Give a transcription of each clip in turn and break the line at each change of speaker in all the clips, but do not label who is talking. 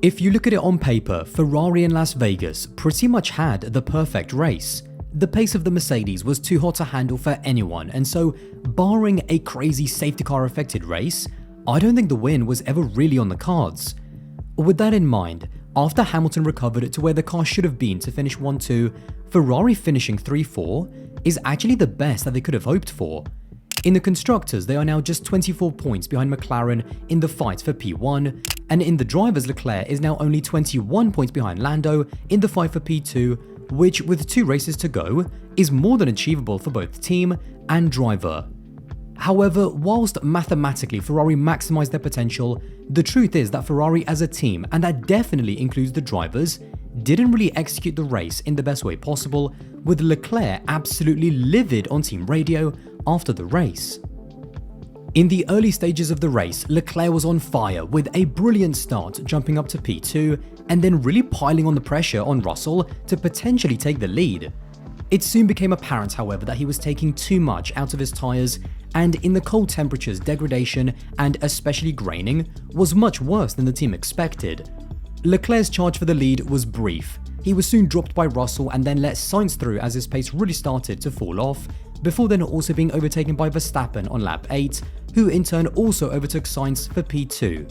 If you look at it on paper, Ferrari in Las Vegas pretty much had the perfect race. The pace of the Mercedes was too hot to handle for anyone, and so, barring a crazy safety car affected race, I don't think the win was ever really on the cards. With that in mind, after Hamilton recovered to where the car should have been to finish 1-2, Ferrari finishing 3-4 is actually the best that they could have hoped for. In the Constructors, they are now just 24 points behind McLaren in the fight for P1, and in the Drivers, Leclerc is now only 21 points behind Lando in the fight for P2, which, with 2 races to go, is more than achievable for both team and driver. However, whilst mathematically Ferrari maximised their potential, the truth is that Ferrari as a team, and that definitely includes the drivers, didn't really execute the race in the best way possible, with Leclerc absolutely livid on team radio after the race. In the early stages of the race, Leclerc was on fire with a brilliant start, jumping up to P2 and then really piling on the pressure on Russell to potentially take the lead. It soon became apparent, however, that he was taking too much out of his tyres, and in the cold temperatures, degradation and especially graining was much worse than the team expected. Leclerc's charge for the lead was brief. He was soon dropped by Russell and then let Sainz through as his pace really started to fall off, before then also being overtaken by Verstappen on lap 8, who in turn also overtook Sainz for P2.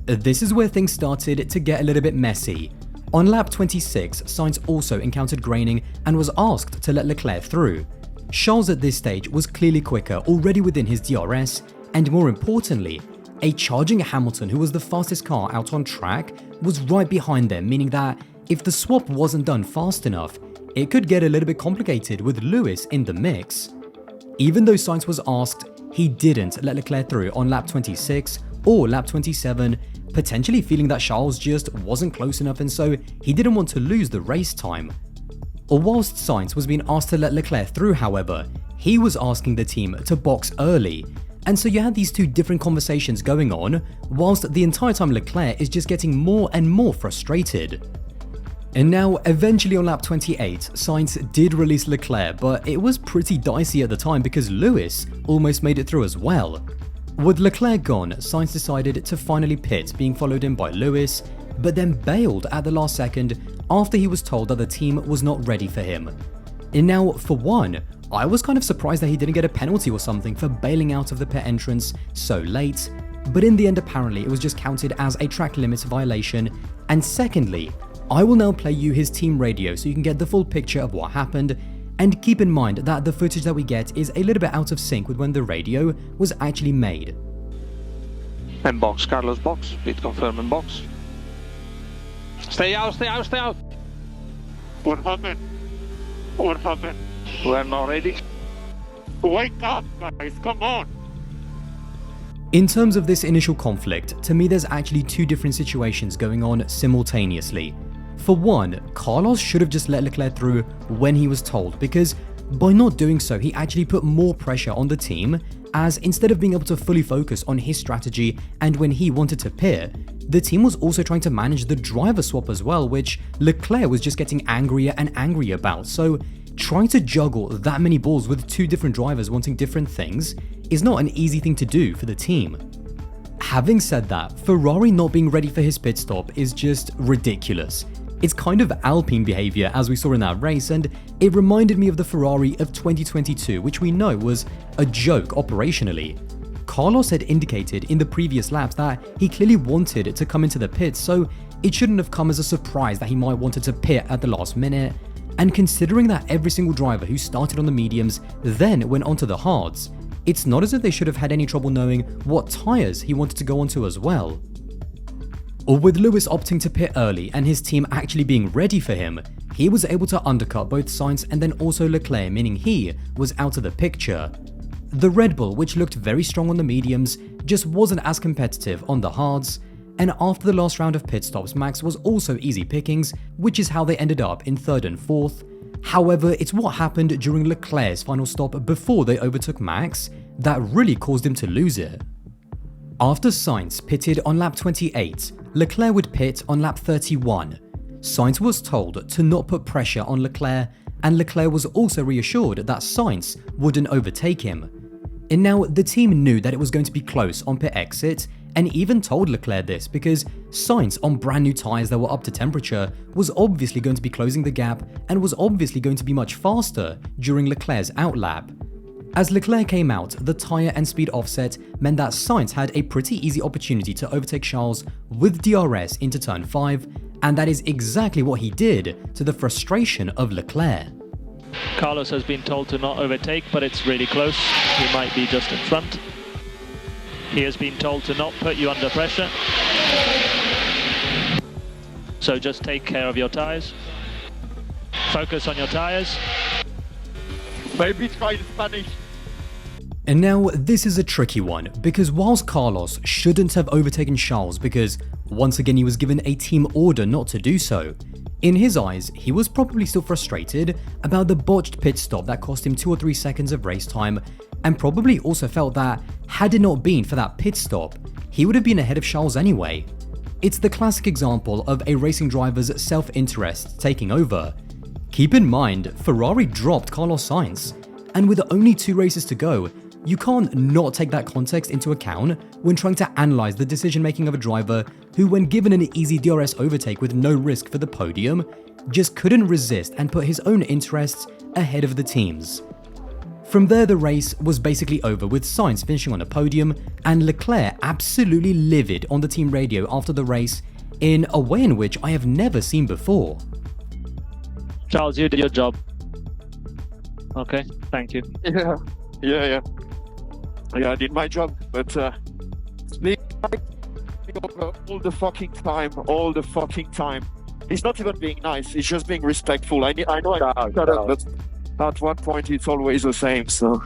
This is where things started to get a little bit messy. On lap 26, Sainz also encountered graining and was asked to let Leclerc through. Charles at this stage was clearly quicker, already within his DRS, and more importantly, a charging Hamilton, who was the fastest car out on track, was right behind them, meaning that if the swap wasn't done fast enough, it could get a little bit complicated with Lewis in the mix. Even though Sainz was asked, he didn't let Leclerc through on lap 26 or lap 27, potentially feeling that Charles just wasn't close enough and so he didn't want to lose the race time. Whilst Sainz was being asked to let Leclerc through, however, he was asking the team to box early, and so you had these two different conversations going on, whilst the entire time Leclerc is just getting more and more frustrated. And now, eventually on lap 28, Sainz did release Leclerc, but it was pretty dicey at the time because Lewis almost made it through as well. With Leclerc gone, Sainz decided to finally pit, being followed in by Lewis, but then bailed at the last second after he was told that the team was not ready for him. And now, for one, I was kind of surprised that he didn't get a penalty or something for bailing out of the pit entrance so late, but in the end apparently it was just counted as a track limits violation, and secondly, I will now play you his team radio so you can get the full picture of what happened, and keep in mind that the footage that we get is a little bit out of sync with when the radio was actually made.
And box, Carlos box, please confirm in box. Stay out, stay out, stay out!
What happened? What happened?
We are not ready.
Wake up, guys, come on!
In terms of this initial conflict, to me there's actually two different situations going on simultaneously. For one, Carlos should have just let Leclerc through when he was told, because by not doing so he actually put more pressure on the team, as instead of being able to fully focus on his strategy and when he wanted to pit, the team was also trying to manage the driver swap as well, which Leclerc was just getting angrier and angrier about. So trying to juggle that many balls with two different drivers wanting different things is not an easy thing to do for the team. Having said that, Ferrari not being ready for his pit stop is just ridiculous. It's kind of Alpine behaviour as we saw in that race, and it reminded me of the Ferrari of 2022, which we know was a joke operationally. Carlos had indicated in the previous laps that he clearly wanted to come into the pits, so it shouldn't have come as a surprise that he might wanted to pit at the last minute. And considering that every single driver who started on the mediums then went onto the hards, it's not as if they should have had any trouble knowing what tyres he wanted to go onto as well. Or with Lewis opting to pit early and his team actually being ready for him, he was able to undercut both Sainz and then also Leclerc, meaning he was out of the picture. The Red Bull, which looked very strong on the mediums, just wasn't as competitive on the hards, and after the last round of pit stops, Max was also easy pickings, which is how they ended up in 3rd and 4th. However, it's what happened during Leclerc's final stop before they overtook Max that really caused him to lose it. After Sainz pitted on lap 28, Leclerc would pit on lap 31. Sainz was told to not put pressure on Leclerc, and Leclerc was also reassured that Sainz wouldn't overtake him. And now the team knew that it was going to be close on pit exit, and even told Leclerc this because Sainz on brand new tyres that were up to temperature was obviously going to be closing the gap and was obviously going to be much faster during Leclerc's outlap. As Leclerc came out, the tyre and speed offset meant that Sainz had a pretty easy opportunity to overtake Charles with DRS into turn 5, and that is exactly what he did, to the frustration of Leclerc.
Carlos has been told to not overtake, but it's really close. He might be just in front. He has been told to not put you under pressure. So just take care of your tyres. Focus on your tyres.
Maybe try the Spanish.
And now this is a tricky one, because whilst Carlos shouldn't have overtaken Charles because once again he was given a team order not to do so, in his eyes he was probably still frustrated about the botched pit stop that cost him 2 or 3 seconds of race time, and probably also felt that had it not been for that pit stop, he would have been ahead of Charles anyway. It's the classic example of a racing driver's self-interest taking over. Keep in mind, Ferrari dropped Carlos Sainz, and with only 2 races to go, you can't not take that context into account when trying to analyze the decision making of a driver who, when given an easy DRS overtake with no risk for the podium, just couldn't resist and put his own interests ahead of the team's. From there, the race was basically over with Sainz finishing on the podium and Leclerc absolutely livid on the team radio after the race in a way in which I have never seen before.
Charles, you did your job. Okay, thank you.
Yeah, I did my job, but speak over all the fucking time. It's not even being nice, it's just being respectful. I know but at one point it's always the same, so...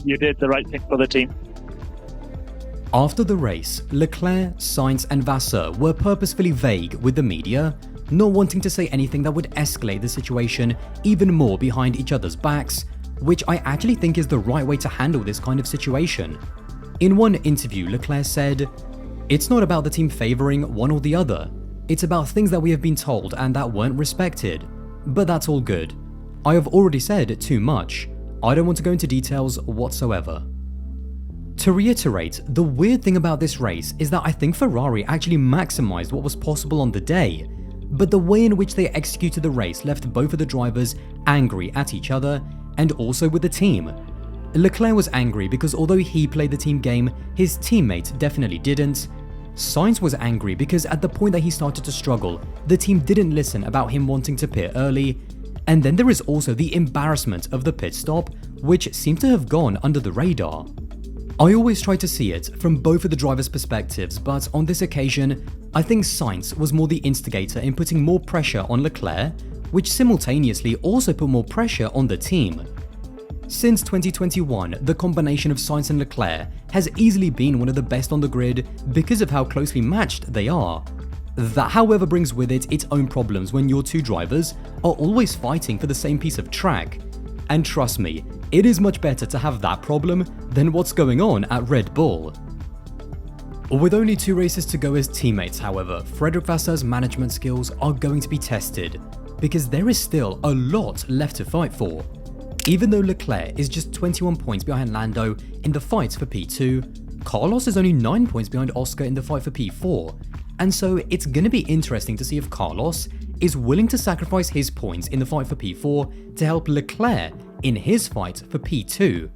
You did the right thing for the team.
After the race, Leclerc, Sainz and Vasseur were purposefully vague with the media, not wanting to say anything that would escalate the situation even more behind each other's backs, which I actually think is the right way to handle this kind of situation. In one interview, Leclerc said, "It's not about the team favouring one or the other. It's about things that we have been told and that weren't respected. But that's all good. I have already said too much. I don't want to go into details whatsoever." To reiterate, the weird thing about this race is that I think Ferrari actually maximised what was possible on the day, but the way in which they executed the race left both of the drivers angry at each other and also with the team. Leclerc was angry because although he played the team game, his teammate definitely didn't. Sainz was angry because at the point that he started to struggle, the team didn't listen about him wanting to pit early. And then there is also the embarrassment of the pit stop, which seemed to have gone under the radar. I always try to see it from both of the drivers' perspectives, but on this occasion, I think Sainz was more the instigator in putting more pressure on Leclerc, which simultaneously also put more pressure on the team. Since 2021, the combination of Sainz and Leclerc has easily been one of the best on the grid because of how closely matched they are. That, however, brings with it its own problems when your two drivers are always fighting for the same piece of track. And trust me, it is much better to have that problem than what's going on at Red Bull. With only 2 races to go as teammates, however, Frederic Vasseur's management skills are going to be tested, because there is still a lot left to fight for. Even though Leclerc is just 21 points behind Lando in the fight for P2, Carlos is only 9 points behind Oscar in the fight for P4, and so it's gonna be interesting to see if Carlos is willing to sacrifice his points in the fight for P4 to help Leclerc in his fight for P2.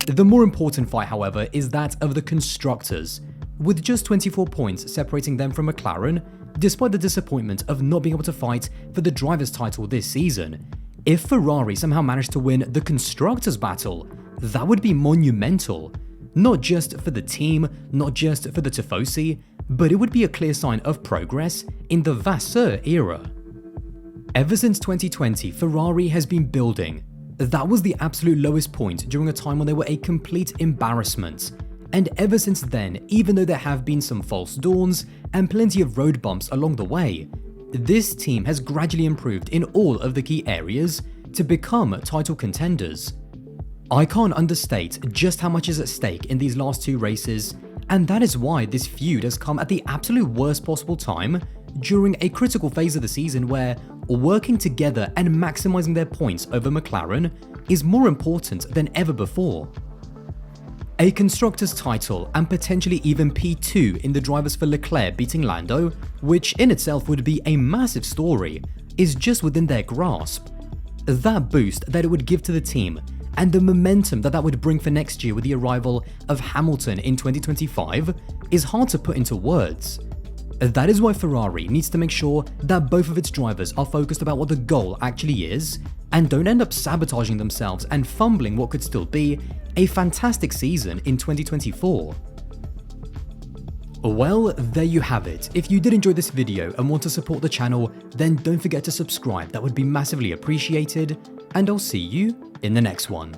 The more important fight, however, is that of the constructors, with just 24 points separating them from McLaren, despite the disappointment of not being able to fight for the driver's title this season. If Ferrari somehow managed to win the constructors battle, that would be monumental, not just for the team, not just for the Tifosi, but it would be a clear sign of progress in the Vasseur era. Ever since 2020, Ferrari has been building. That was the absolute lowest point during a time when they were a complete embarrassment. And ever since then, even though there have been some false dawns and plenty of road bumps along the way, this team has gradually improved in all of the key areas to become title contenders. I can't understate just how much is at stake in these last 2 races, and that is why this feud has come at the absolute worst possible time during a critical phase of the season where working together and maximizing their points over McLaren is more important than ever before. A constructor's title and potentially even P2 in the drivers for Leclerc beating Lando, which in itself would be a massive story, is just within their grasp. That boost that it would give to the team and the momentum that would bring for next year with the arrival of Hamilton in 2025 is hard to put into words. That is why Ferrari needs to make sure that both of its drivers are focused about what the goal actually is and don't end up sabotaging themselves and fumbling what could still be a fantastic season in 2024. Well, there you have it. If you did enjoy this video and want to support the channel, then don't forget to subscribe, that would be massively appreciated, and I'll see you in the next one.